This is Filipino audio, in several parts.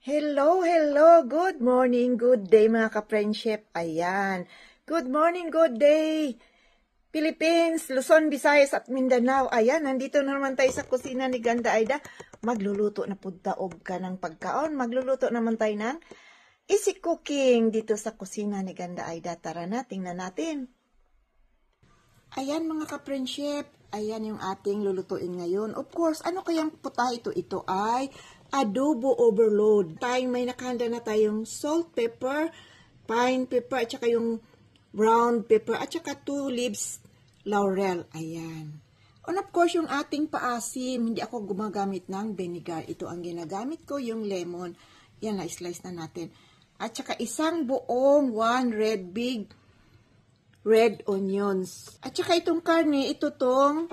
Hello, hello. Good morning, good day mga ka-friendship. Ayan. Good morning, good day. Philippines, Luzon, Visayas at Mindanao. Ayan, nandito na naman tayo sa kusina ni Ganda Aida. Magluluto na po daob ka ng pagkaon. Magluluto naman tayo ng easy cooking dito sa kusina ni Ganda Aida. Tara na, tingnan natin. Ayan mga ka-friendship. Ayan yung ating lulutuin ngayon. Of course, ano kayang puta ito? Ito ay adobo overload. May nakahanda na tayong salt, pepper, pine pepper, at saka yung brown pepper, at saka 2 leaves laurel. Ayan. And of course, yung ating paasim, hindi ako gumagamit ng vinegar. Ito ang ginagamit ko, yung lemon. Yan, na-slice na natin. At saka isang buong 1 big red onions. At saka itong karne, ito tong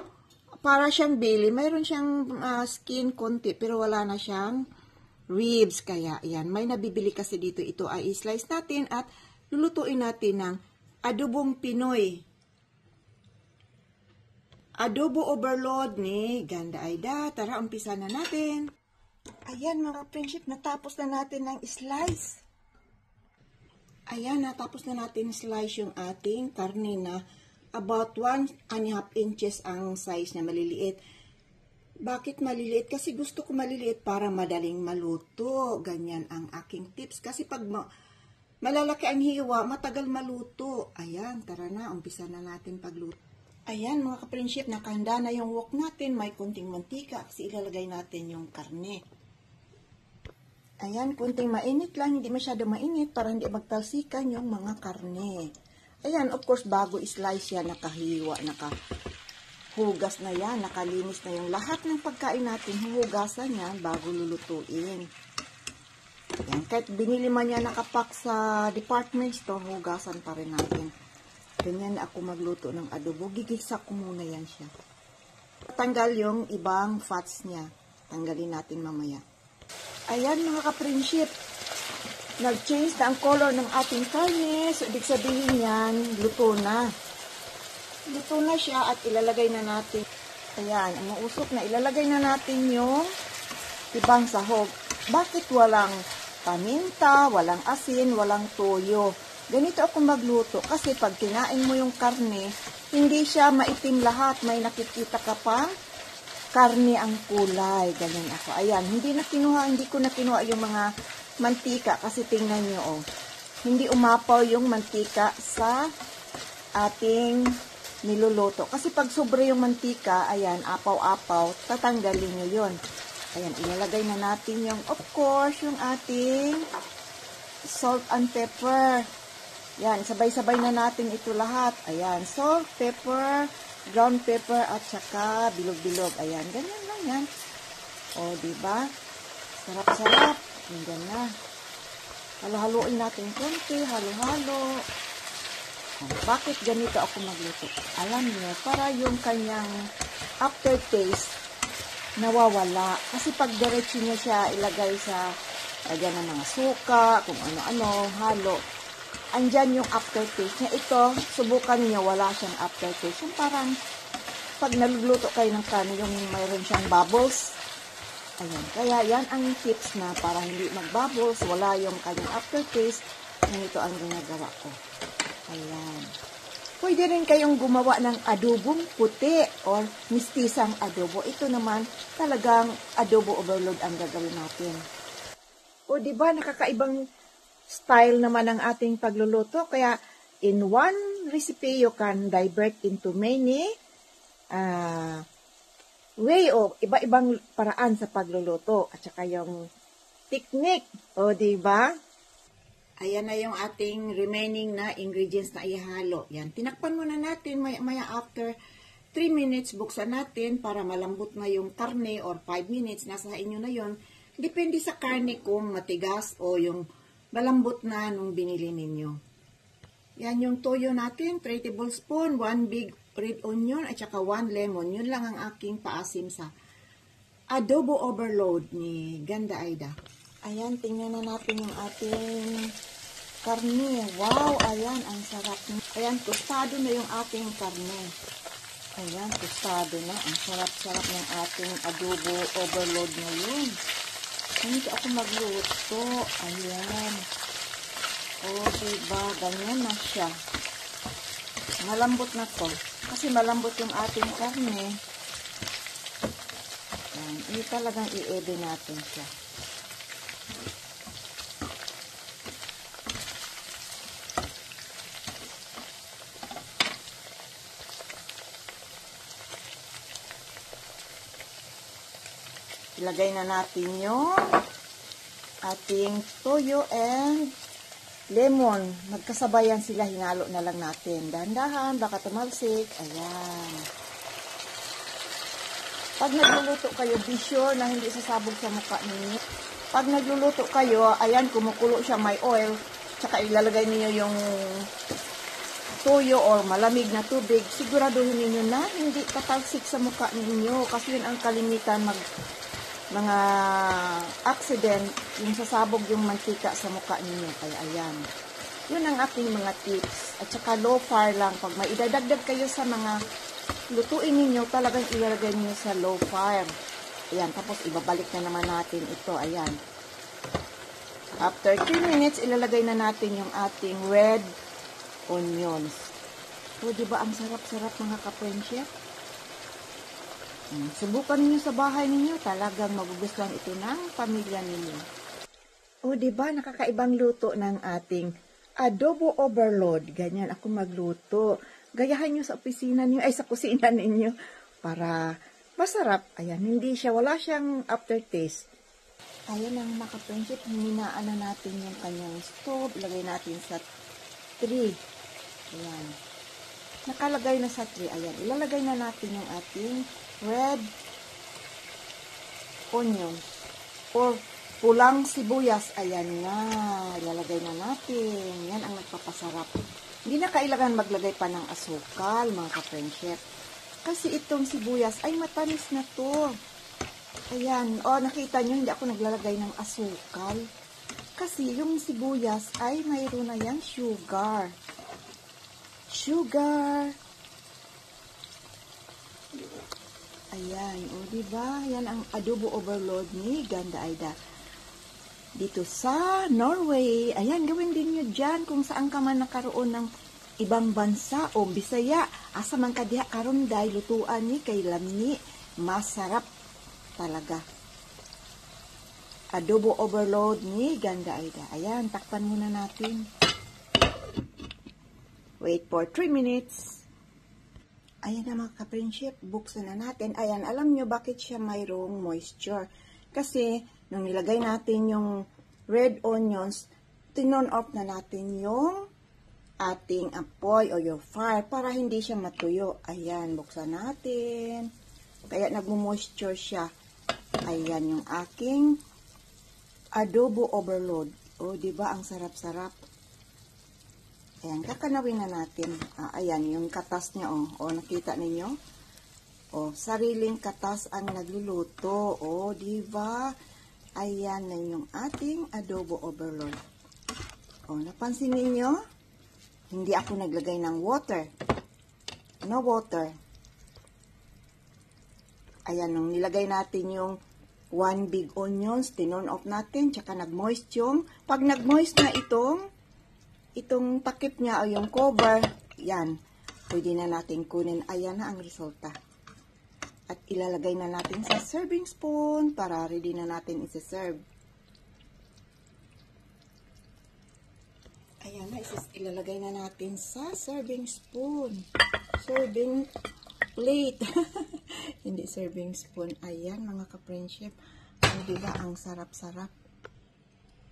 para siyang belly. Mayroon siyang skin konti, pero wala na siyang ribs. Kaya, yan. May nabibili kasi dito. Ito ay i-slice natin at lulutuin natin ng adobong Pinoy. Adobo overload ni Ganda Aida. Tara, umpisa na natin. Ayan mga friendship, natapos na natin ng slice. Ayan, natapos na natin slice yung ating karne na about 1.5 inches ang size niya, maliliit. Bakit maliliit? Kasi gusto ko maliliit para madaling maluto. Ganyan ang aking tips. Kasi pag malalaki ang hiwa, matagal maluto. Ayan, tara na, umpisa na natin pagluto. Ayan mga ka-friendship, nakahanda na yung wok natin. May kunting mantika kasi ilalagay natin yung karne. Ayan, kunting mainit lang, hindi masyado mainit para hindi magtalsikan yung mga karne. Ayan, of course, bago i-slice yan, nakahiwa, nakahugas na yan, nakalinis na yung lahat ng pagkain natin, huhugasan yan bago lulutuin. Ayan, kahit binili man yan nakapak sa department store, hugasan pa rin natin. Ganyan ako magluto ng adobo, gigisa ko muna yan siya. Tanggal yung ibang fats niya, tanggalin natin mamaya. Ayan mga ka-friendship, nag-change na ang color ng ating karne. So, ibig sabihin yan, luto na. Luto na siya at ilalagay na natin. Ayan, ang usok na, ilalagay na natin yung ibang sahog. Bakit walang paminta, walang asin, walang toyo? Ganito ako magluto kasi pag kinain mo yung karne, hindi siya maitim lahat. May nakikita ka pang karne ang kulay. Ganyan ako. Ayan, hindi ko na kinuha yung mga mantika kasi tingnan nyo, oh. Hindi umapaw yung mantika sa ating niluluto. Kasi pag sobre yung mantika, ayan, apaw-apaw, tatanggalin nyo yun. Ayan, ilalagay na natin yung, of course, yung ating salt and pepper. Ayan, sabay-sabay na natin ito lahat. Ayan, salt, pepper, brown pepper, at saka bilog-bilog. Ayan, ganyan lang yan. O, diba? Sarap-sarap. Ganyan na. Halo-haloin natin konti. Halo-halo. Bakit ganito ako magluto? Alam niyo, para yung kanyang aftertaste nawawala. Kasi pag diretso niya siya ilagay sa lagyan ng mga suka, kung ano-ano, halo. Andyan yung aftertaste niya. Ito, subukan niyo, wala siyang aftertaste. Yung parang, pag naluluto kayo ng karne, yung mayroon siyang bubbles. Ayan. Kaya yan ang tips na para hindi mag-bubbles, wala yung kanyang aftertaste. Ganito ang ginagawa ko. Ayan. Pwede rin kayong gumawa ng adobong puti or mistisang adobo. Ito naman, talagang adobo overload ang gagawin natin. O, diba, nakakaibang style naman ang ating pagluluto. Kaya, in one recipe, you can divert into many way o iba-ibang paraan sa pagluluto. At saka yung technique. O, diba? Ayan na yung ating remaining na ingredients na ihalo. Yan. Tinakpan muna natin. Maya after 3 minutes, buksan natin para malambot na yung karne or 5 minutes. Nasa inyo na yon. Depende sa karne kung matigas o yung malambot na nung binili ninyo. Yan yung toyo natin, 3 tablespoon, 1 big red onion, at saka 1 lemon. Yun lang ang aking paasim sa adobo overload ni Ganda Aida. Ayan, tingnan na natin yung ating karne. Wow, ayan, ang sarap. Ayan, tostado na yung ating karne. Ayan, tostado na. Ang sarap-sarap ng ating adobo overload ngayon. Hindi ako magluto. Ayan. O, diba? Ganyan na siya. Malambot na to. Kasi malambot yung ating karne. Ayan. Talagang i-ede natin siya. Ilagay na natin yung ating toyo and lemon. Magkasabayan sila, hinalo na lang natin. Dahan-dahan, baka tumalsik. Ayan. Pag nagluluto kayo, be sure na hindi sasabog sa mukha ninyo. Pag nagluluto kayo, ayan, kumukulo siya, may oil. Tsaka ilalagay niyo yung toyo or malamig na tubig. Siguraduhin niyo na hindi tatalsik sa mukha ninyo. Kasi yun ang kalimitan mga accident, yung sasabog yung mantika sa mukha ninyo. Kaya ayan. Yun ang ating mga tips. At saka low fire lang. Pag may idadagdag kayo sa mga lutuin ninyo, talagang ilalagay niyo sa low fire. Ayan. Tapos ibabalik na naman natin ito. Ayan. After 3 minutes, ilalagay na natin yung ating red onions. So, diba ang sarap-sarap mga ka-friendship? Subukan ninyo sa bahay ninyo, talagang magugustuhan ito ng pamilya ninyo. O, diba, nakakaibang luto ng ating adobo overload. Ganyan ako magluto. Gayahan nyo sa opisina ninyo, ay sa kusina ninyo, para masarap. Ayan, wala siyang aftertaste. Ayan ang mga ka-friendship, hininaan na natin yung kanyang stove. Ilagay natin sa 3. Ayan. Nakalagay na sa 3. Ayan, ilalagay na natin yung ating red onions or pulang sibuyas. Ayan na, ilalagay na natin. Yan ang nagpapasarap. Hindi na kailangan maglagay pa ng asukal, mga ka-friendship. Kasi itong sibuyas ay matamis na to. Ayan, nakita nyo, hindi ako naglalagay ng asukal. Kasi yung sibuyas ay mayroon na yan sugar. Ayan, diba? Yan ang adobo overload ni Ganda Aida. Dito sa Norway. Ayan, gawin din nyo dyan kung saan ka man nakaroon ng ibang bansa o Bisaya. Asa man ka diha karon day lutuan ni kay lamni. Masarap talaga. Adobo overload ni Ganda Aida. Ayan, takpan muna natin. Wait for 3 minutes. Ayan na mga ka-friendship, buksan na natin. Ayan, alam nyo bakit siya mayroong moisture? Kasi, nung nilagay natin yung red onions, tinon off na natin yung ating apoy o yung fire para hindi siya matuyo. Ayan, buksan natin. Kaya nagmo-moisture siya. Ayan yung aking adobo overload. O, diba ang sarap-sarap? Ayan, kakanawin na natin. Ayan, yung katas niya, nakita ninyo? Sariling katas ang nagluluto. Diba? Ayan na yung ating adobo overload. Napansin ninyo? Hindi ako naglagay ng water. No water. Ayan, nung nilagay natin yung 1 big onions, tinon off natin, tsaka nag-moist yung, pag nag-moist na itong takip niya o yung cover, yan, pwede na natin kunin. Ayan na ang resulta. At ilalagay na natin sa serving spoon para ready na natin isi-serve. Ayan na, ilalagay na natin sa serving spoon. Serving plate. Hindi serving spoon. Ayan mga ka-friendship. Diba ang sarap-sarap?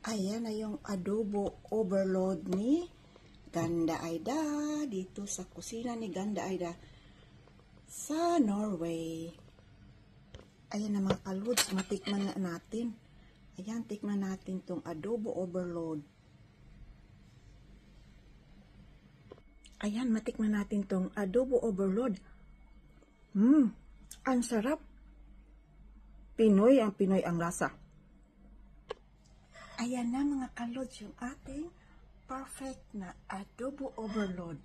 Ayan na yung adobo overload ni Ganda Aida dito sa kusina ni Ganda Aida sa Norway. Ayan na mga kaludes, matikman na natin. Ayan, tikman natin tong adobo overload. Ayan, matikman natin tong adobo overload. Ang sarap. Pinoy ang lasa. Ayan na mga kalods, yung ating perfect na adobo overload.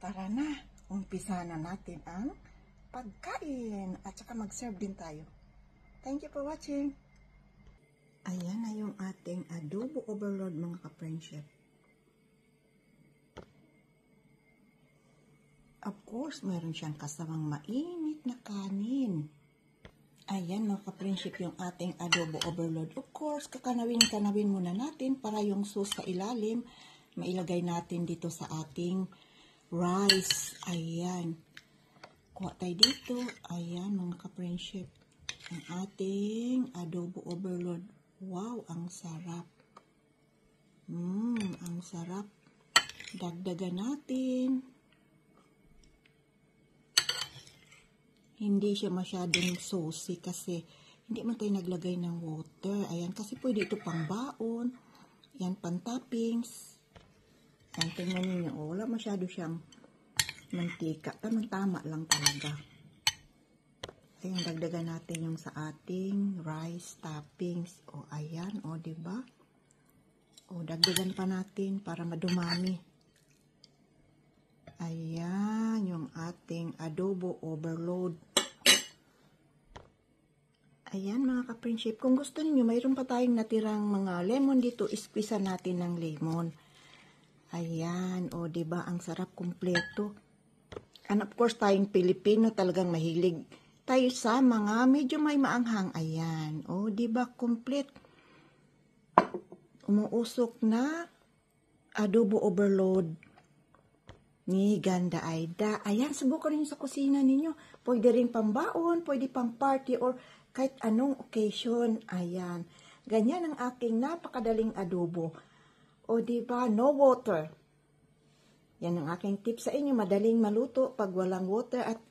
Tara na, umpisa na natin ang pagkain. At saka mag-serve din tayo. Thank you for watching. Ayan na yung ating adobo overload mga ka-friendship. Of course, meron siyang kasamang mainit na kanin. Ayan mga ka-friendship yung ating adobo overload. Of course, kakanawin muna natin para yung sauce sa ilalim, mailagay natin dito sa ating rice. Ayan. Kuha tayo dito. Ayan mga ka-friendship. Ang ating adobo overload. Wow, ang sarap. Ang sarap. Dagdagan natin. Hindi siya masyadong saucy kasi hindi man tayo naglagay ng water. Ayan, kasi pwede ito pang baon. Ayan, pang toppings. Ayan, tingnan ninyo. Oh, wala masyado siyang mantika. Tamang-tama lang talaga. Ayan, dagdagan natin yung sa ating rice toppings. O, ayan. O, diba? O, dagdagan pa natin para madumami. Ayan, yung ating adobo overload. Ayan mga ka-friendship, kung gusto niyo mayroon pa tayong natirang mga lemon dito, ispisan natin ng lemon. Ayan, o diba ang sarap kumpleto. And of course, tayong Pilipino talagang mahilig tayo sa mga medyo may maanghang. Ayan, o diba complete. Umuusok na adobo overload ni Ganda Aida. Ayan, subukan rin sa kusina ninyo. Pwede rin pang baon, pwede pang party, or kahit anong occasion. Ayan. Ganyan ang aking napakadaling adobo. O diba, no water. Yan ang aking tip sa inyo. Madaling maluto pag walang water at